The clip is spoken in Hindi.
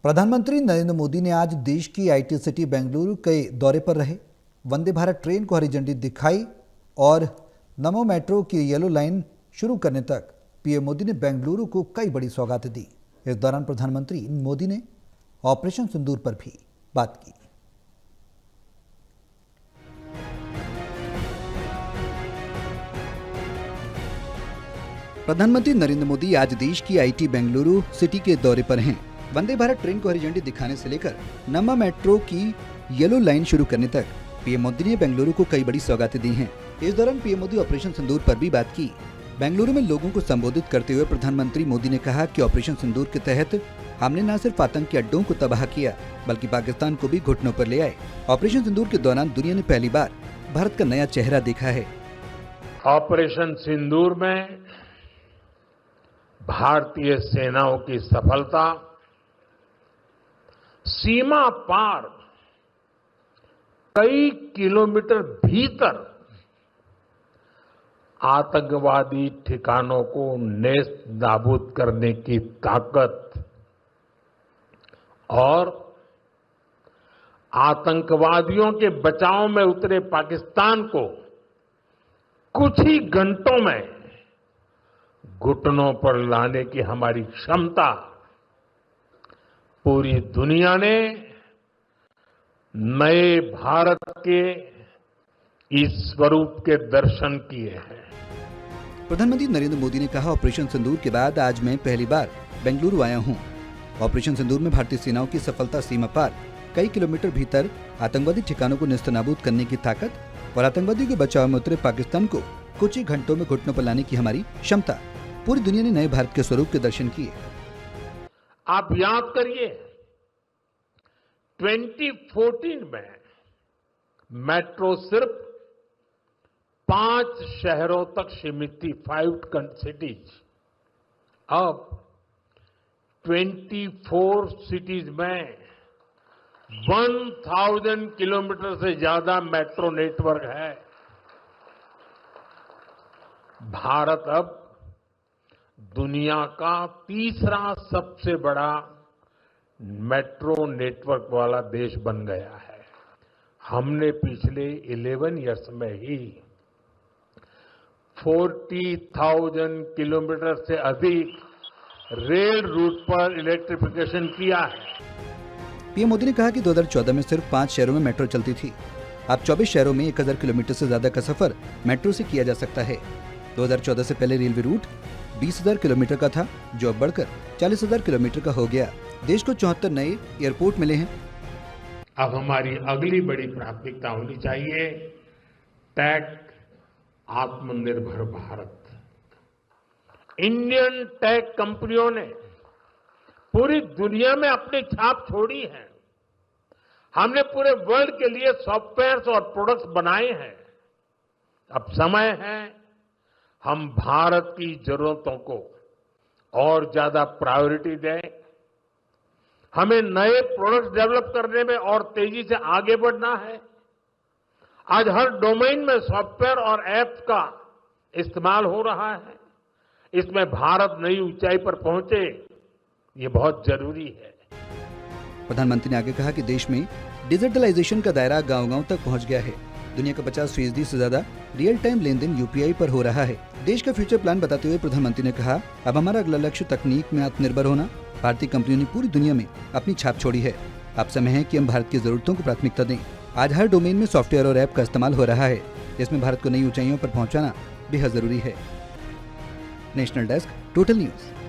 प्रधानमंत्री नरेंद्र मोदी ने आज देश की आईटी सिटी बेंगलुरु के दौरे पर रहे। वंदे भारत ट्रेन को हरी झंडी दिखाई और नमो मेट्रो की येलो लाइन शुरू करने तक पीएम मोदी ने बेंगलुरु को कई बड़ी सौगातें दी। इस दौरान प्रधानमंत्री मोदी ने ऑपरेशन सिंदूर पर भी बात की। प्रधानमंत्री नरेंद्र मोदी आज देश की आईटी बेंगलुरु सिटी के दौरे पर हैं। वंदे भारत ट्रेन को हरी झंडी दिखाने से लेकर नम्मा मेट्रो की येलो लाइन शुरू करने तक पीएम मोदी ने बेंगलुरु को कई बड़ी सौगातें दी हैं। इस दौरान पीएम मोदी ऑपरेशन सिंदूर पर भी बात की। बेंगलुरु में लोगों को संबोधित करते हुए प्रधानमंत्री मोदी ने कहा कि ऑपरेशन सिंदूर के तहत हमने न सिर्फ आतंकी अड्डों को तबाह किया बल्कि पाकिस्तान को भी घुटनों पर ले आए। ऑपरेशन सिंदूर के दौरान दुनिया ने पहली बार भारत का नया चेहरा देखा है। ऑपरेशन सिंदूर में भारतीय सेनाओं की सफलता सीमा पार कई किलोमीटर भीतर आतंकवादी ठिकानों को नेस्त नाबूद करने की ताकत और आतंकवादियों के बचाव में उतरे पाकिस्तान को कुछ ही घंटों में घुटनों पर लाने की हमारी क्षमता पूरी दुनिया ने नए भारत के इस स्वरूप के दर्शन किए हैं। प्रधानमंत्री नरेंद्र मोदी ने कहा, ऑपरेशन सिंदूर के बाद आज मैं पहली बार बेंगलुरु आया हूं। ऑपरेशन सिंदूर में भारतीय सेनाओं की सफलता सीमा पार कई किलोमीटर भीतर आतंकवादी ठिकानों को नेस्तनाबूद करने की ताकत और आतंकवादियों के बचाव में उतरे पाकिस्तान को कुछ ही घंटों में घुटनों पर लाने की हमारी क्षमता पूरी दुनिया ने नए भारत के स्वरूप के दर्शन किए। आप याद करिए 2014 में मेट्रो सिर्फ 5 शहरों तक सीमित थी, 5 सिटीज। अब 24 सिटीज में 1000 किलोमीटर से ज्यादा मेट्रो नेटवर्क है। भारत अब दुनिया का तीसरा सबसे बड़ा मेट्रो नेटवर्क वाला देश बन गया है। हमने पिछले 11 इयर्स में ही 40,000 किलोमीटर से अधिक रेल रूट पर इलेक्ट्रिफिकेशन किया है। पीएम मोदी ने कहा कि 2014 में सिर्फ 5 शहरों में मेट्रो चलती थी। अब 24 शहरों में 1000 किलोमीटर से ज्यादा का सफर मेट्रो से किया जा सकता है। 2014 से पहले रेलवे रूट 20,000 किलोमीटर का था, जो अब बढ़कर 40,000 किलोमीटर का हो गया। देश को 74 नए एयरपोर्ट मिले हैं। अब हमारी अगली बड़ी प्राथमिकता होनी चाहिए टेक आत्मनिर्भर भारत। इंडियन टेक कंपनियों ने पूरी दुनिया में अपनी छाप छोड़ी है। हमने पूरे वर्ल्ड के लिए सॉफ्टवेयर और प्रोडक्ट्स बनाए हैं। अब समय है हम भारत की जरूरतों को और ज्यादा प्रायोरिटी दें। हमें नए प्रोडक्ट्स डेवलप करने में और तेजी से आगे बढ़ना है। आज हर डोमेन में सॉफ्टवेयर और ऐप्स का इस्तेमाल हो रहा है। इसमें भारत नई ऊंचाई पर पहुंचे, ये बहुत जरूरी है। प्रधानमंत्री ने आगे कहा कि देश में डिजिटलाइजेशन का दायरा गांव-गांव तक पहुंच गया है। दुनिया का 50% से ज्यादा रियल टाइम लेन देन यूपीआई पर हो रहा है। देश का फ्यूचर प्लान बताते हुए प्रधानमंत्री ने कहा, अब हमारा अगला लक्ष्य तकनीक में आत्मनिर्भर होना। भारतीय कंपनियों ने पूरी दुनिया में अपनी छाप छोड़ी है। अब समय है कि हम भारत की जरूरतों को प्राथमिकता दें। आज हर डोमेन में सॉफ्टवेयर और ऐप का इस्तेमाल हो रहा है, जिसमें भारत को नई ऊंचाइयों पर पहुंचाना बेहद जरूरी है। National desk, total news.